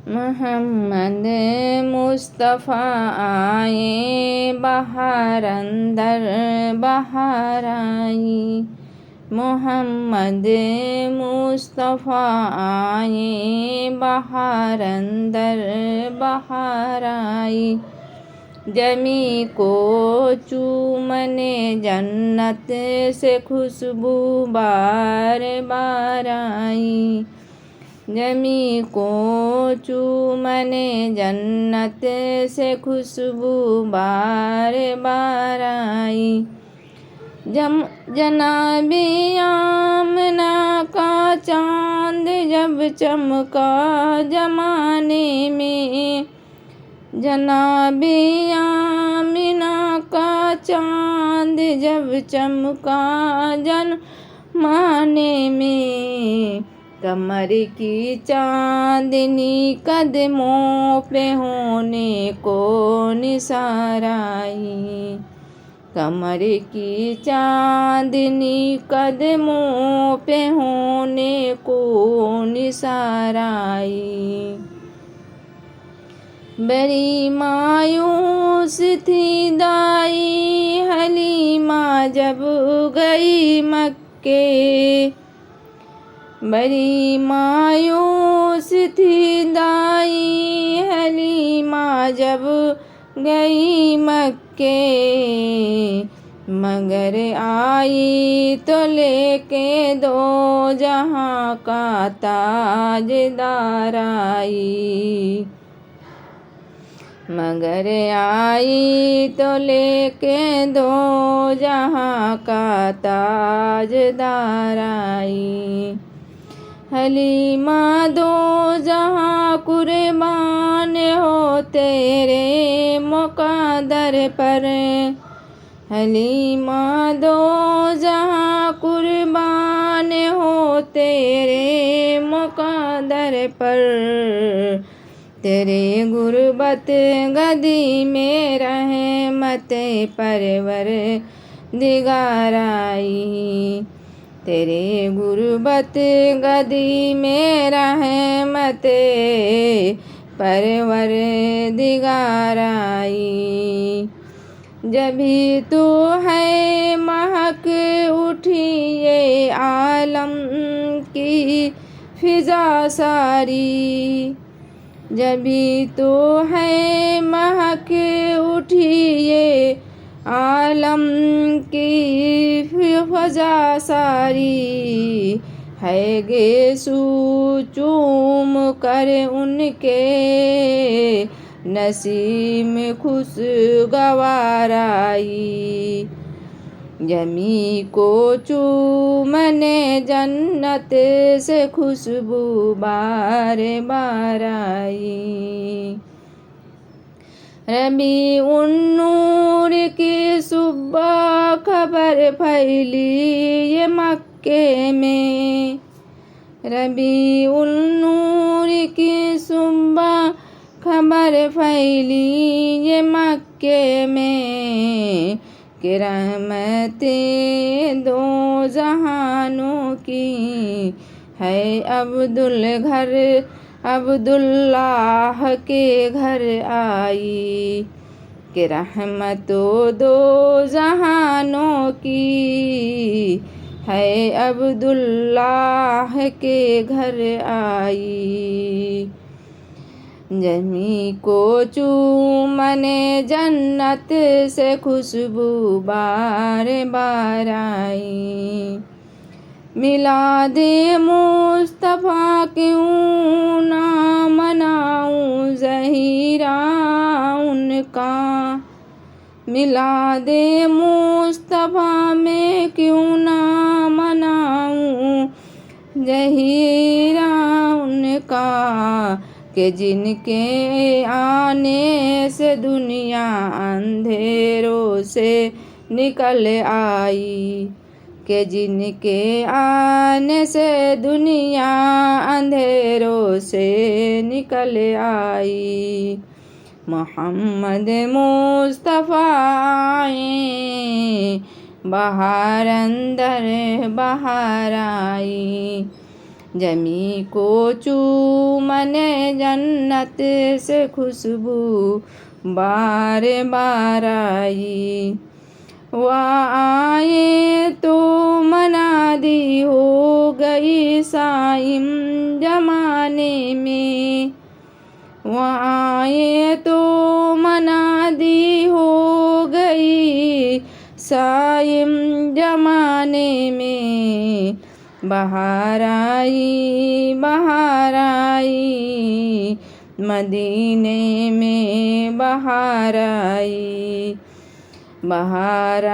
मोहम्मद मुस्तफ़ा आए बाहर अंदर बाहर आई। मोहम्मद मुस्तफ़ा आए बाहर अंदर बाहर आई। जमी को चूमने जन्नत से खुशबू बार बार आई। जमी को चूमने जन्नत से खुशबू बार बार आई। जनाबी आमना का चाँद जब चमका जमाने में। जनाबी आमिना का चाँद जब चमका जमाने में। कमर की चाँदनी कदमों पे होने को निसार आई। कमर की चाँदनी कदमों पे होने को निसार आई। बड़ी मायूस थी दाई हलीमा जब गई मक्के। बड़ी मायूस थी दाई हलीमा जब गई मक्के। मगर आई तो लेके दो जहाँ का ताजदार आई। मगर आई तो लेके दो जहाँ का ताजदार आई। हलीमा दो जहाँ कुर्बान हो तेरे मुक़द्दर पर। हलीमा दो जहाँ कुर्बान हो तेरे मुक़द्दर पर। तेरे गुरबत गदी में रहमत परवर दिगार आई। तेरे गुरबत गदी में रहमत परवर दिगार आई। जभी तो है महक उठी ये आलम की फिजा सारी। जभी तो है महक उठी ये आलम की फिजा सारी। है गेसू चूम कर उनके नसीम खुशगवार आई। जमी को चूमने जन्नत से खुशबू बार बार आई। रबी उन्नूर की सुबह खबर फैली ये मक्के में। रबी उन्नूर की सुबह खबर फैली ये मक्के में। कि रहमतें दो जहानों की है अब्दुल्लाह के घर आई। कि रहमतों दो जहानों की है अब्दुल्लाह के घर आई। जमी को चूमने जन्नत से खुशबू बार बार आई। मिलादे मुस्तफ़ा क्यों ना मनाऊं ज़हीरा उनका। मिलादे मुस्तफ़ा में क्यों ना मनाऊं ज़हीरा उनका। कि जिनके आने से दुनिया अंधेरों से निकल आई। कि जिनके आने से दुनिया अंधेरों से निकल आई। मोहम्मद मुस्तफ़ा आए बाहर अंदर बाहर आई। जमी को चूमने जन्नत से खुशबू बार बार आई। वह आए तो मनादी हो गई साइम जमाने में। वह आए तो मनादी हो गई साइम जमाने में। बहार आई मदीने में बहार आई। बहार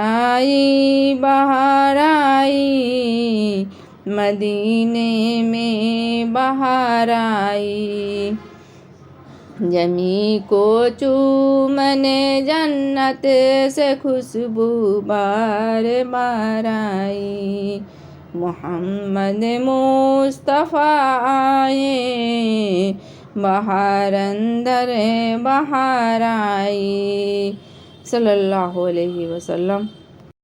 आई मदीने में बहार आई। जमी को चूमने जन्नत से खुशबू बार बार आई। मोहम्मद मुस्तफ़ा आए बहार अंदर बहार आई। सल्लल्लाहु अलैहि वसल्लम।